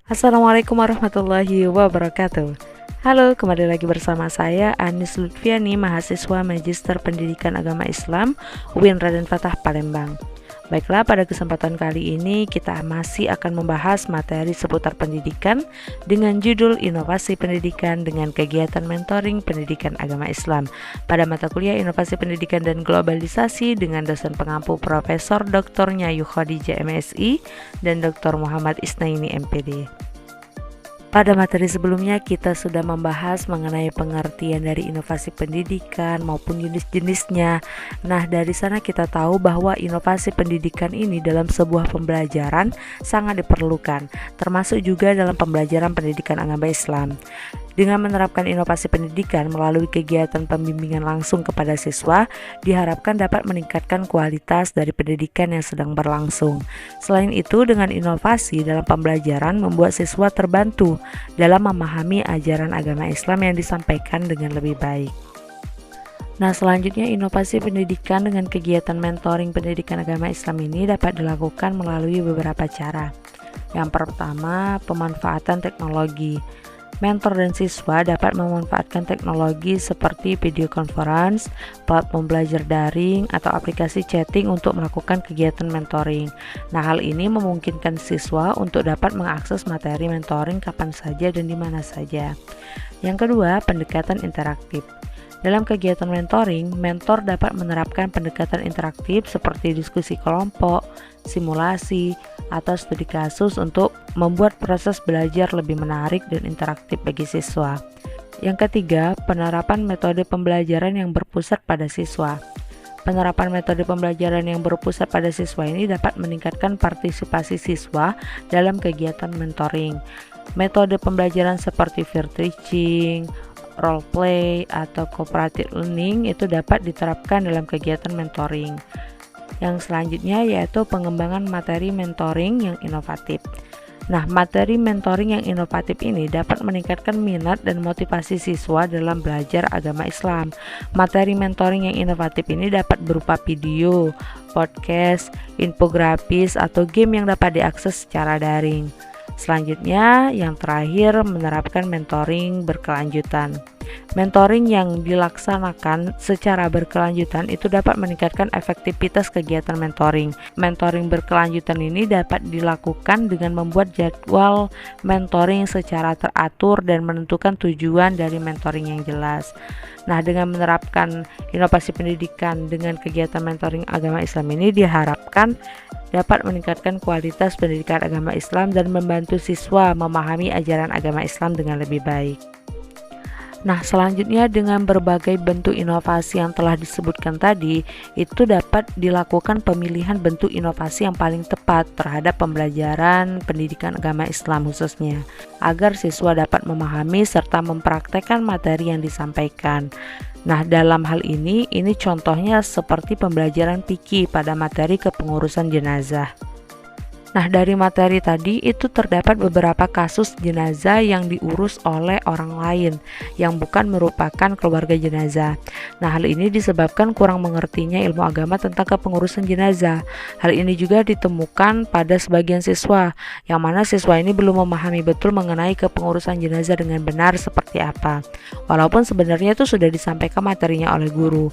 Assalamualaikum warahmatullahi wabarakatuh. Halo, kembali lagi bersama saya Anis Lutfiani, mahasiswa Magister Pendidikan Agama Islam UIN Raden Fatah Palembang. Baiklah, pada kesempatan kali ini kita masih akan membahas materi seputar pendidikan dengan judul Inovasi Pendidikan dengan Kegiatan Mentoring Pendidikan Agama Islam pada mata kuliah Inovasi Pendidikan dan Globalisasi dengan dosen pengampu Profesor Dr. Nyayu Khadijah MSI dan Dr. Muhammad Isnaini MPD. Pada materi sebelumnya kita sudah membahas mengenai pengertian dari inovasi pendidikan maupun jenis-jenisnya. Nah, dari sana kita tahu bahwa inovasi pendidikan ini dalam sebuah pembelajaran sangat diperlukan, termasuk juga dalam pembelajaran pendidikan agama Islam. Dengan menerapkan inovasi pendidikan melalui kegiatan pembimbingan langsung kepada siswa, diharapkan dapat meningkatkan kualitas dari pendidikan yang sedang berlangsung. Selain itu, dengan inovasi dalam pembelajaran membuat siswa terbantu dalam memahami ajaran agama Islam yang disampaikan dengan lebih baik. Nah, selanjutnya inovasi pendidikan dengan kegiatan mentoring pendidikan agama Islam ini dapat dilakukan melalui beberapa cara. Yang pertama, pemanfaatan teknologi. Mentor dan siswa dapat memanfaatkan teknologi seperti video conference, platform belajar daring, atau aplikasi chatting untuk melakukan kegiatan mentoring. Nah, hal ini memungkinkan siswa untuk dapat mengakses materi mentoring kapan saja dan di mana saja. Yang kedua, pendekatan interaktif. Dalam kegiatan mentoring, mentor dapat menerapkan pendekatan interaktif seperti diskusi kelompok, simulasi, atau studi kasus untuk membuat proses belajar lebih menarik dan interaktif bagi siswa. Yang ketiga, penerapan metode pembelajaran yang berpusat pada siswa. Penerapan metode pembelajaran yang berpusat pada siswa ini dapat meningkatkan partisipasi siswa dalam kegiatan mentoring. Metode pembelajaran seperti peer teaching, role play, atau cooperative learning itu dapat diterapkan dalam kegiatan mentoring. Yang selanjutnya yaitu pengembangan materi mentoring yang inovatif. Nah, materi mentoring yang inovatif ini dapat meningkatkan minat dan motivasi siswa dalam belajar agama Islam. Materi mentoring yang inovatif ini dapat berupa video, podcast, infografis, atau game yang dapat diakses secara daring. Selanjutnya, yang terakhir, menerapkan mentoring berkelanjutan. Mentoring yang dilaksanakan secara berkelanjutan itu dapat meningkatkan efektivitas kegiatan mentoring. Mentoring berkelanjutan ini dapat dilakukan dengan membuat jadwal mentoring secara teratur dan menentukan tujuan dari mentoring yang jelas. Nah, dengan menerapkan inovasi pendidikan dengan kegiatan mentoring agama Islam ini diharapkan dapat meningkatkan kualitas pendidikan agama Islam dan membantu siswa memahami ajaran agama Islam dengan lebih baik. Nah, selanjutnya dengan berbagai bentuk inovasi yang telah disebutkan tadi, itu dapat dilakukan pemilihan bentuk inovasi yang paling tepat terhadap pembelajaran pendidikan agama Islam khususnya, agar siswa dapat memahami serta mempraktekkan materi yang disampaikan. Nah, dalam hal ini contohnya seperti pembelajaran fikih pada materi kepengurusan jenazah. Nah, dari materi tadi itu terdapat beberapa kasus jenazah yang diurus oleh orang lain yang bukan merupakan keluarga jenazah. Nah, hal ini disebabkan kurang mengertinya ilmu agama tentang kepengurusan jenazah. Hal ini juga ditemukan pada sebagian siswa, yang mana siswa ini belum memahami betul mengenai kepengurusan jenazah dengan benar seperti apa. Walaupun sebenarnya itu sudah disampaikan materinya oleh guru.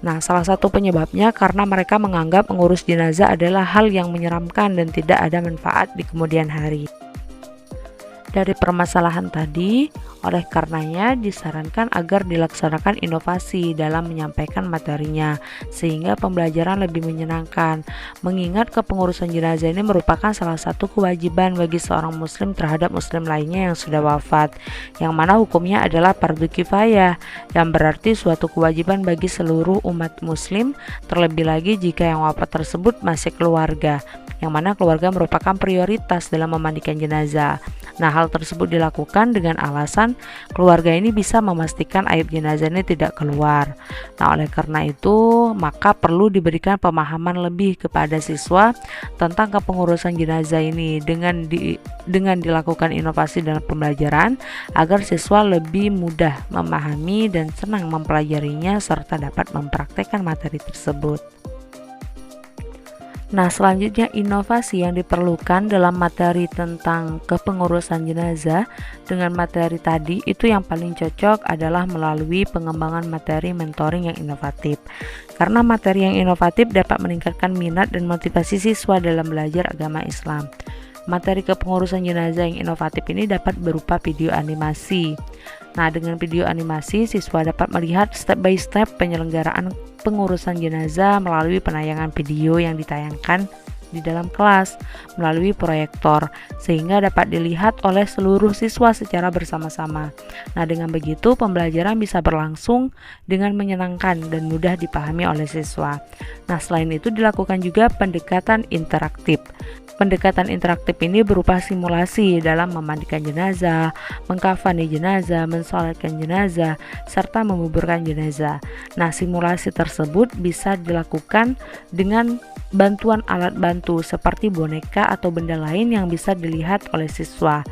Nah, salah satu penyebabnya karena mereka menganggap mengurus jenazah adalah hal yang menyeramkan dan tidak ada manfaat di kemudian hari. Dari permasalahan tadi, oleh karenanya disarankan agar dilaksanakan inovasi dalam menyampaikan materinya sehingga pembelajaran lebih menyenangkan. Mengingat kepengurusan jenazah ini merupakan salah satu kewajiban bagi seorang muslim terhadap muslim lainnya yang sudah wafat, yang mana hukumnya adalah fardu kifayah, yang berarti suatu kewajiban bagi seluruh umat muslim, terlebih lagi jika yang wafat tersebut masih keluarga, yang mana keluarga merupakan prioritas dalam memandikan jenazah. Nah, hal tersebut dilakukan dengan alasan keluarga ini bisa memastikan aib jenazah ini tidak keluar. Nah, oleh karena itu, maka perlu diberikan pemahaman lebih kepada siswa tentang kepengurusan jenazah ini dengan dilakukan inovasi dalam pembelajaran agar siswa lebih mudah memahami dan senang mempelajarinya serta dapat mempraktekkan materi tersebut. Nah, selanjutnya inovasi yang diperlukan dalam materi tentang kepengurusan jenazah dengan materi tadi itu yang paling cocok adalah melalui pengembangan materi mentoring yang inovatif. Karena materi yang inovatif dapat meningkatkan minat dan motivasi siswa dalam belajar agama Islam. Materi kepengurusan jenazah yang inovatif ini dapat berupa video animasi. Nah, dengan video animasi, siswa dapat melihat step by step penyelenggaraan pengurusan jenazah melalui penayangan video yang ditayangkan di dalam kelas melalui proyektor, sehingga dapat dilihat oleh seluruh siswa secara bersama-sama. Nah, dengan begitu pembelajaran bisa berlangsung dengan menyenangkan dan mudah dipahami oleh siswa. Nah, selain itu dilakukan juga pendekatan interaktif. Pendekatan interaktif ini berupa simulasi dalam memandikan jenazah, mengkafani jenazah, mensolatkan jenazah, serta menguburkan jenazah. Nah, simulasi tersebut bisa dilakukan dengan bantuan alat bantu seperti boneka atau benda lain yang bisa dilihat oleh siswa.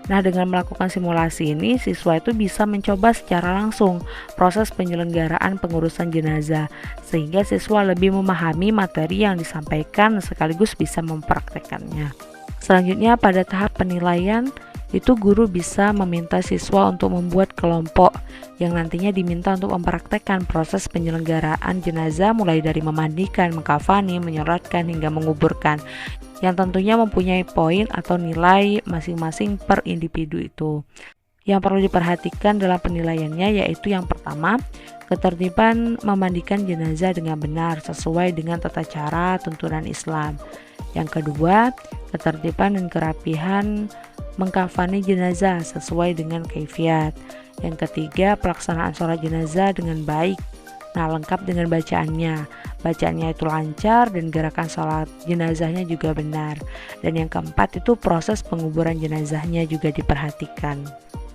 Nah, dengan melakukan simulasi ini, siswa itu bisa mencoba secara langsung proses penyelenggaraan pengurusan jenazah, sehingga siswa lebih memahami materi yang disampaikan sekaligus bisa mempraktekkannya. Selanjutnya, pada tahap penilaian, itu guru bisa meminta siswa untuk membuat kelompok yang nantinya diminta untuk mempraktekkan proses penyelenggaraan jenazah mulai dari memandikan, mengkafani, menyolatkan, hingga menguburkan, yang tentunya mempunyai poin atau nilai masing-masing per individu itu. Yang perlu diperhatikan dalam penilaiannya yaitu yang pertama, ketertiban memandikan jenazah dengan benar sesuai dengan tata cara tuntunan Islam. Yang kedua, ketertiban dan kerapihan mengkafani jenazah sesuai dengan kaifiat. Yang ketiga, pelaksanaan sholat jenazah dengan baik. Nah, lengkap dengan bacaannya. Bacaannya itu lancar dan gerakan sholat jenazahnya juga benar. Dan yang keempat itu proses penguburan jenazahnya juga diperhatikan.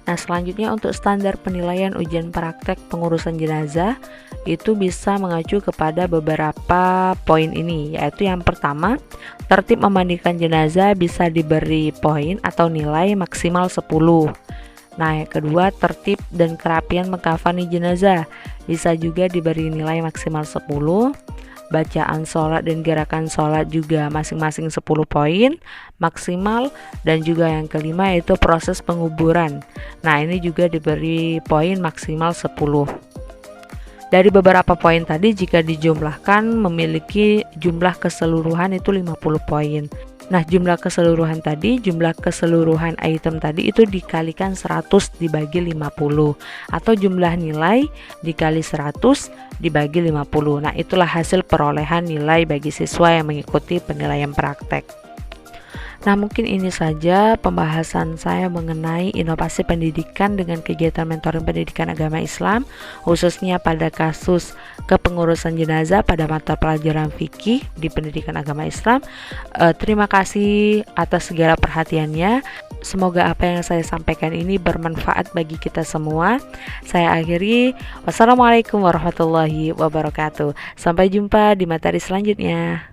Nah, selanjutnya untuk standar penilaian ujian praktek pengurusan jenazah itu bisa mengacu kepada beberapa poin ini, yaitu yang pertama, tertib memandikan jenazah bisa diberi poin atau nilai maksimal 10. Nah, yang kedua, tertib dan kerapian mengkafani jenazah bisa juga diberi nilai maksimal 10. Bacaan sholat dan gerakan sholat juga masing-masing 10 poin maksimal. Dan juga yang kelima yaitu proses penguburan. Nah, ini juga diberi poin maksimal 10. Dari beberapa poin tadi, jika dijumlahkan memiliki jumlah keseluruhan itu 50 poin. Nah, jumlah keseluruhan item tadi itu dikalikan 100 dibagi 50, atau jumlah nilai dikali 100 dibagi 50. Nah, itulah hasil perolehan nilai bagi siswa yang mengikuti penilaian praktek. Nah, mungkin ini saja pembahasan saya mengenai inovasi pendidikan dengan kegiatan mentoring pendidikan agama Islam, khususnya pada kasus kepengurusan jenazah pada mata pelajaran fikih di pendidikan agama Islam. Terima kasih atas segala perhatiannya. Semoga apa yang saya sampaikan ini bermanfaat bagi kita semua. Saya akhiri. Wassalamualaikum warahmatullahi wabarakatuh. Sampai jumpa di materi selanjutnya.